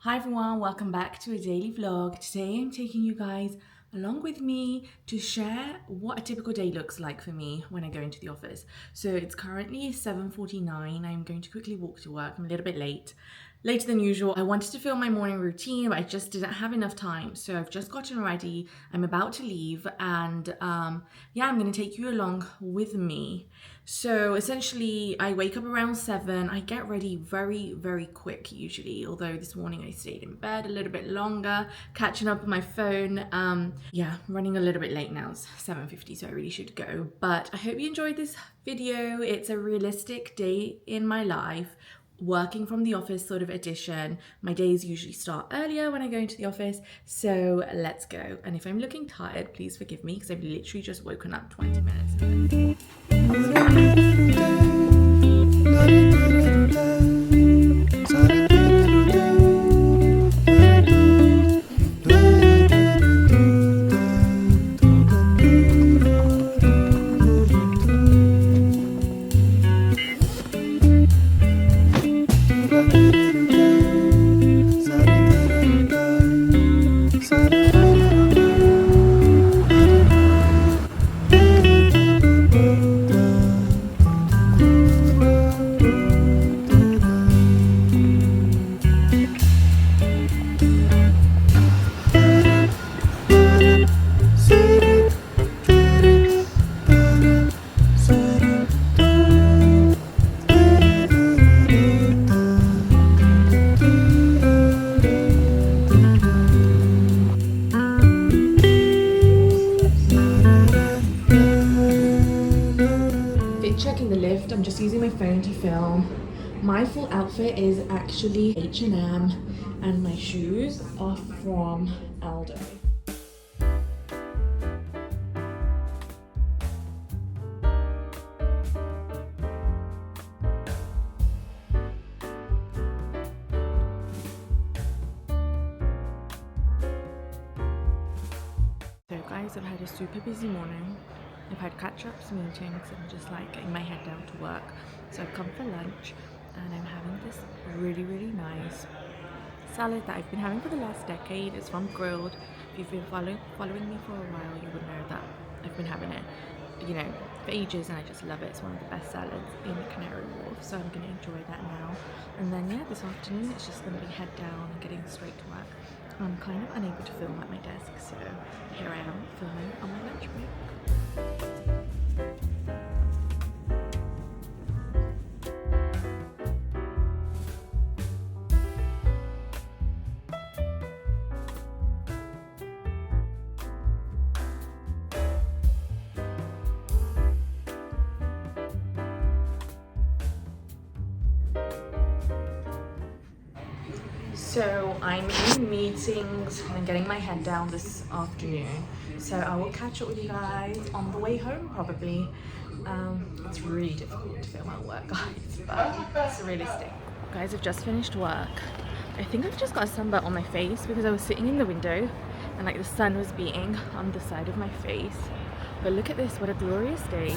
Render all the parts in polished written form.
Hi everyone, welcome back to a daily vlog. Today I'm taking you guys along with me to share what a typical day looks like for me when I go into the office. So it's currently 7:49. I'm going to quickly walk to work. I'm a little bit later than usual. I wanted to film my morning routine, but I just didn't have enough time. So I've just gotten ready. I'm about to leave and yeah, I'm going to take you along with me. So essentially I wake up around 7. I get ready very quick usually, although this morning I stayed in bed a little bit longer, catching up on my phone. Yeah, running a little bit late now. It's 7:50, so I really should go. But I hope you enjoyed this video. It's a realistic day in my life, working from the office sort of edition. My days usually start earlier when I go into the office, so let's go. And if I'm looking tired, please forgive me because I've literally just woken up 20 minutes ago. Checking the lift. I'm just using my phone to film. My full outfit is actually H&M and my shoes are from Aldo. So guys, I've had a super busy morning. I've had catch-ups, meetings, and just like getting my head down to work. So I've come for lunch and I'm having this really nice salad that I've been having for the last decade. It's from Grilled. If you've been following me for a while, you would know that I've been having it, you know, for ages, and I just love it. It's one of the best salads in Canary Wharf, so I'm going to enjoy that now. And then yeah, this afternoon it's just going to be head down and getting straight to work. I'm kind of unable to film at my desk, so here I am filming on my lunch break. So I'm in meetings and getting my head down this afternoon. So I will catch up with you guys on the way home probably. It's really difficult to film at work, guys, but it's realistic. Guys, I've just finished work. I think I've just got a sunburn on my face because I was sitting in the window and like the sun was beating on the side of my face. But look at this, what a glorious day.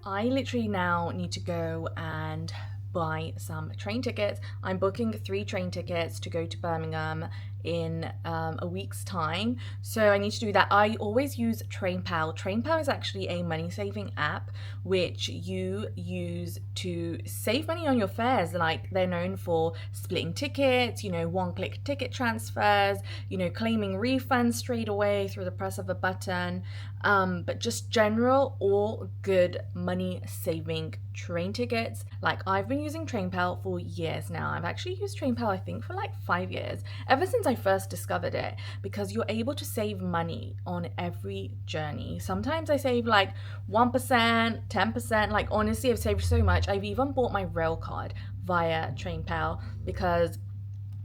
I literally now need to go and buy some train tickets. I'm booking 3 train tickets to go to Birmingham in a week's time, so I need to do that. I always use TrainPal. TrainPal is actually a money-saving app which you use to save money on your fares. Like, they're known for splitting tickets, you know, one-click ticket transfers, you know, claiming refunds straight away through the press of a button, but just general all good money-saving train tickets. Like, I've been using TrainPal for years now. I've actually used TrainPal I think for like 5 years, ever since I first discovered it, because you're able to save money on every journey. Sometimes I save like 1%, 10%. Like, honestly, I've saved so much. I've even bought my rail card via TrainPal because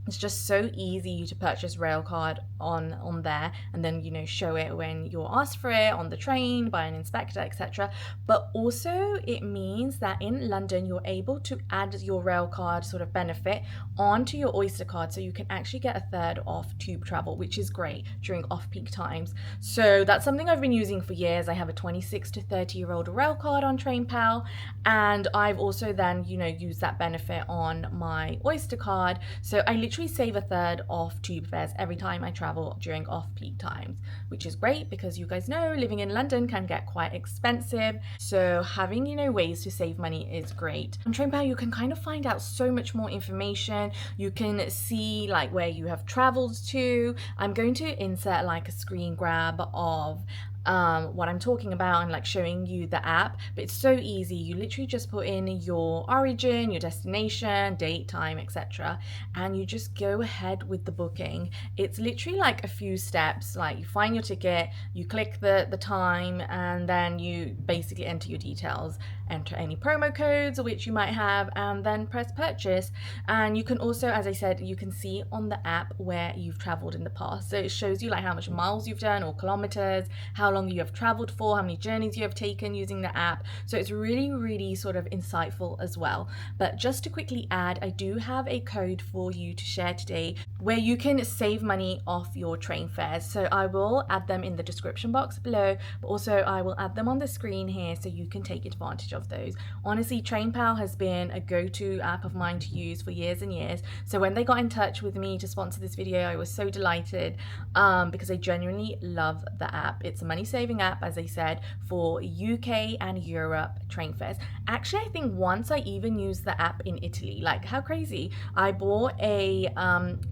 It's just so easy to purchase rail card on there, and then, you know, show it when you're asked for it on the train by an inspector, etc. But also it means that in London you're able to add your rail card sort of benefit onto your Oyster card, so you can actually get a third off tube travel, which is great during off-peak times. So that's something I've been using for years. I have a 26 to 30-year-old rail card on TrainPal, and I've also then, you know, used that benefit on my Oyster card. So I literally save a third off tube fares every time I travel during off-peak times, which is great because you guys know living in London can get quite expensive. So having, you know, ways to save money is great. On TrainPal you can kind of find out so much more information. You can see like where you have traveled to. I'm going to insert like a screen grab of what I'm talking about and like showing you the app, but it's so easy. You literally just put in your origin, your destination, date, time, etc., and you just go ahead with the booking. It's literally like a few steps. Like you find your ticket, you click the time, and then you basically enter your details, enter any promo codes which you might have, and then press purchase. And you can also, as I said, you can see on the app where you've traveled in the past, so it shows you like how much miles you've done or kilometers, how long you have traveled for, how many journeys you have taken using the app. So it's really sort of insightful as well. But just to quickly add, I do have a code for you to share today where you can save money off your train fares. So I will add them in the description box below, but also I will add them on the screen here so you can take advantage of those. Honestly, TrainPal has been a go-to app of mine to use for years and years. So when they got in touch with me to sponsor this video, I was so delighted because I genuinely love the app. It's a money-saving app, as I said, for UK and Europe train fares. Actually, I think once I even used the app in Italy. Like, how crazy. I bought a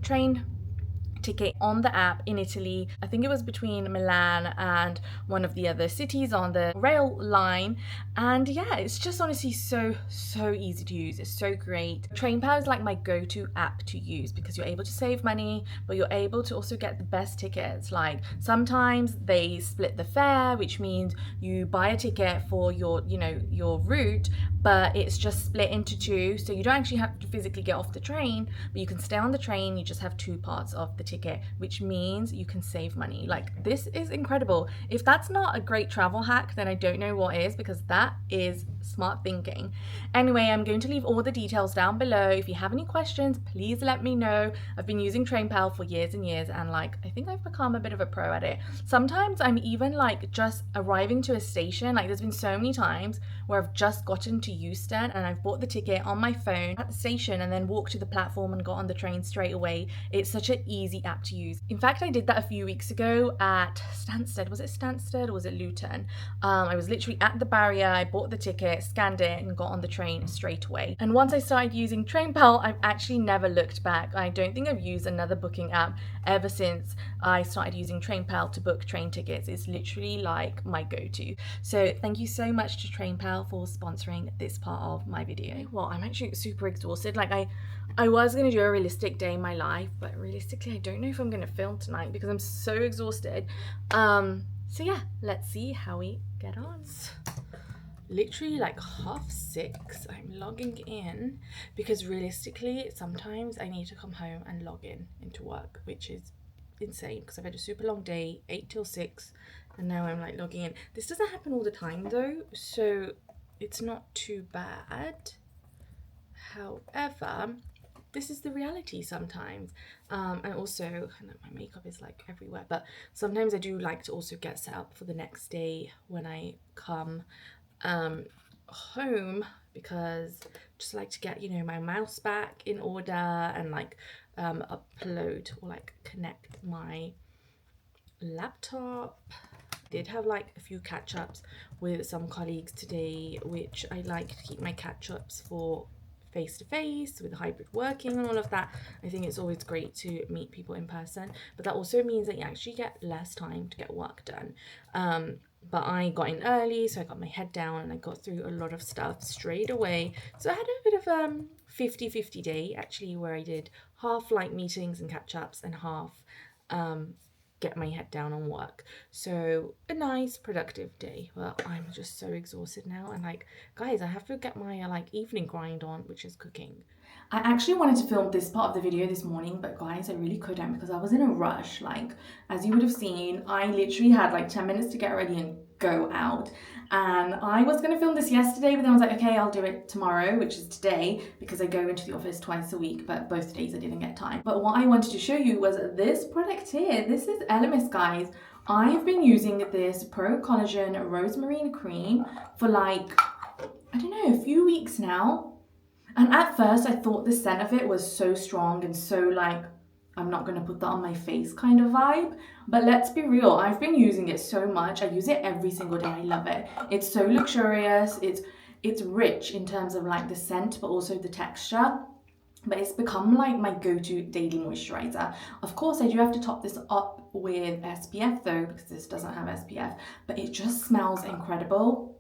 train ticket on the app in Italy. I think it was between Milan and one of the other cities on the rail line. And yeah, it's just honestly so easy to use. It's so great. TrainPal is like my go-to app to use because you're able to save money, but you're able to also get the best tickets. Like sometimes they split the fare, which means you buy a ticket for your, you know, your route, but it's just split into two, so you don't actually have to physically get off the train, but you can stay on the train. You just have two parts of the ticket, which means you can save money. Like, this is incredible. If that's not a great travel hack, then I don't know what is, because that is smart thinking. Anyway, I'm going to leave all the details down below. If you have any questions, please let me know. I've been using TrainPal for years and years, and like, I think I've become a bit of a pro at it. Sometimes I'm even like just arriving to a station. Like, there's been so many times where I've just gotten to Euston and I've bought the ticket on my phone at the station and then walked to the platform and got on the train straight away. It's such an easy app to use. In fact, I did that a few weeks ago at Stansted. Was it Stansted or was it Luton? I was literally at the barrier, I bought the ticket, scanned it, and got on the train straight away. And once I started using TrainPal, I've actually never looked back. I don't think I've used another booking app ever since I started using TrainPal to book train tickets. It's literally like my go-to. So thank you so much to TrainPal for sponsoring this part of my video. Well, I'm actually super exhausted. Like I was going to do a realistic day in my life, but realistically I don't know if I'm going to film tonight because I'm so exhausted. So yeah, let's see how we get on. Literally like 6:30 I'm logging in because realistically sometimes I need to come home and log in into work, which is insane because I've had a super long day, 8 till 6, and now I'm like logging in. This doesn't happen all the time though, so it's not too bad. However, this is the reality sometimes. And also, my makeup is like everywhere, but sometimes I do like to also get set up for the next day when I come home, because just like to get, you know, my mouse back in order and like upload or like connect my laptop. Did have like a few catch-ups with some colleagues today, which I like to keep my catch-ups for face-to-face with hybrid working and all of that. I think it's always great to meet people in person, but that also means that you actually get less time to get work done. But I got in early, so I got my head down and I got through a lot of stuff straight away. So I had a bit of 50-50 day actually, where I did half like meetings and catch-ups and half get my head down on work. So a nice productive day. Well, I'm just so exhausted now, and like, guys, I have to get my like evening grind on, which is cooking. I actually wanted to film this part of the video this morning, but guys, I really couldn't because I was in a rush. Like, as you would have seen, I literally had like 10 minutes to get ready and go out. And I was going to film this yesterday, but then I was like, okay, I'll do it tomorrow, which is today, because I go into the office twice a week, but both days I didn't get time. But what I wanted to show you was this product here. This is Elemis, guys. I've been using this Pro Collagen Rosemarine Cream for like, I don't know, a few weeks now. And at first I thought the scent of it was so strong and so like, I'm not going to put that on my face kind of vibe. But let's be real, I've been using it so much. I use it every single day. I love it. It's so luxurious. It's rich in terms of like the scent, but also the texture. But it's become like my go-to daily moisturizer. Of course, I do have to top this up with SPF though, because this doesn't have SPF, but it just smells incredible.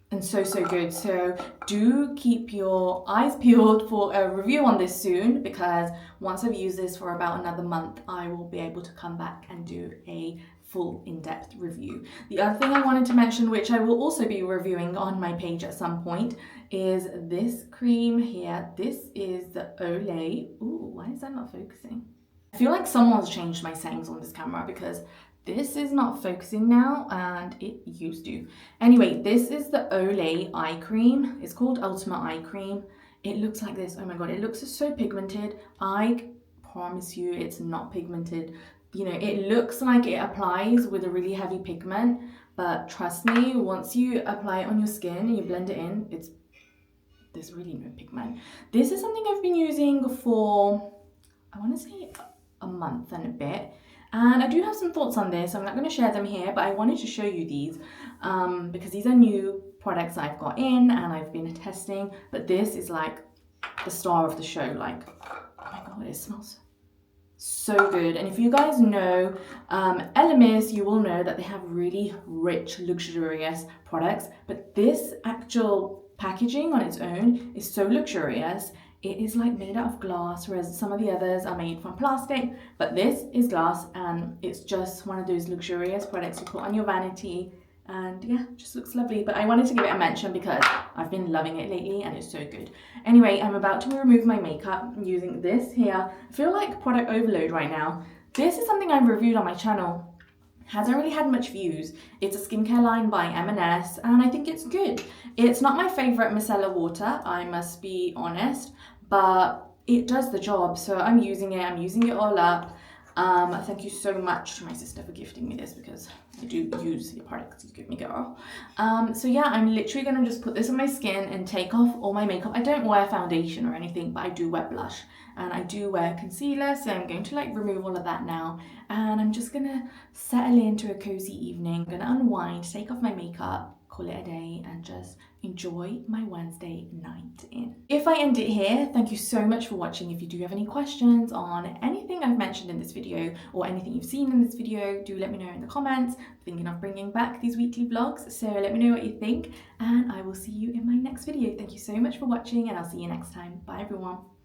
And so good. So do keep your eyes peeled for a review on this soon, because once I've used this for about another month, I will be able to come back and do a full in-depth review. The other thing I wanted to mention, which I will also be reviewing on my page at some point, is this cream here. This is the Olay. Ooh, why is that not focusing? I feel like someone's changed my settings on this camera because this is not focusing now and it used to. Anyway, this is the Olay eye cream. It's called Ultimate Eye Cream. It looks like this. Oh my god, it looks so pigmented. I promise you it's not pigmented. You know, it looks like it applies with a really heavy pigment, but trust me, once you apply it on your skin and you blend it in, there's really no pigment. This is something I've been using for, I want to say a month and a bit. And I do have some thoughts on this. I'm not going to share them here, but I wanted to show you these because these are new products I've got in and I've been testing. But this is like the star of the show. Like, oh my god, it smells so good. And if you guys know Elemis, you will know that they have really rich, luxurious products. But this actual packaging on its own is so luxurious. It is like made out of glass, whereas some of the others are made from plastic, but this is glass and it's just one of those luxurious products you put on your vanity, and yeah, just looks lovely. But I wanted to give it a mention because I've been loving it lately and it's so good. Anyway, I'm about to remove my makeup using this here. I feel like product overload right now. This is something I've reviewed on my channel. Hasn't really had much views. It's a skincare line by M&S and I think it's good. It's not my favorite micellar water, I must be honest, but it does the job. So I'm using it all up. Thank you so much to my sister for gifting me this because I do use the products you give me, girl. So yeah, I'm literally gonna just put this on my skin and take off all my makeup. I don't wear foundation or anything, but I do wear blush and I do wear concealer. So I'm going to like remove all of that now. And I'm just gonna settle into a cozy evening. I'm gonna unwind, take off my makeup, call it a day, and just enjoy my Wednesday night in. If I end it here, thank you so much for watching. If you do have any questions on anything I've mentioned in this video or anything you've seen in this video, do let me know in the comments. I'm thinking of bringing back these weekly vlogs, so let me know what you think and I will see you in my next video. Thank you so much for watching and I'll see you next time. Bye everyone.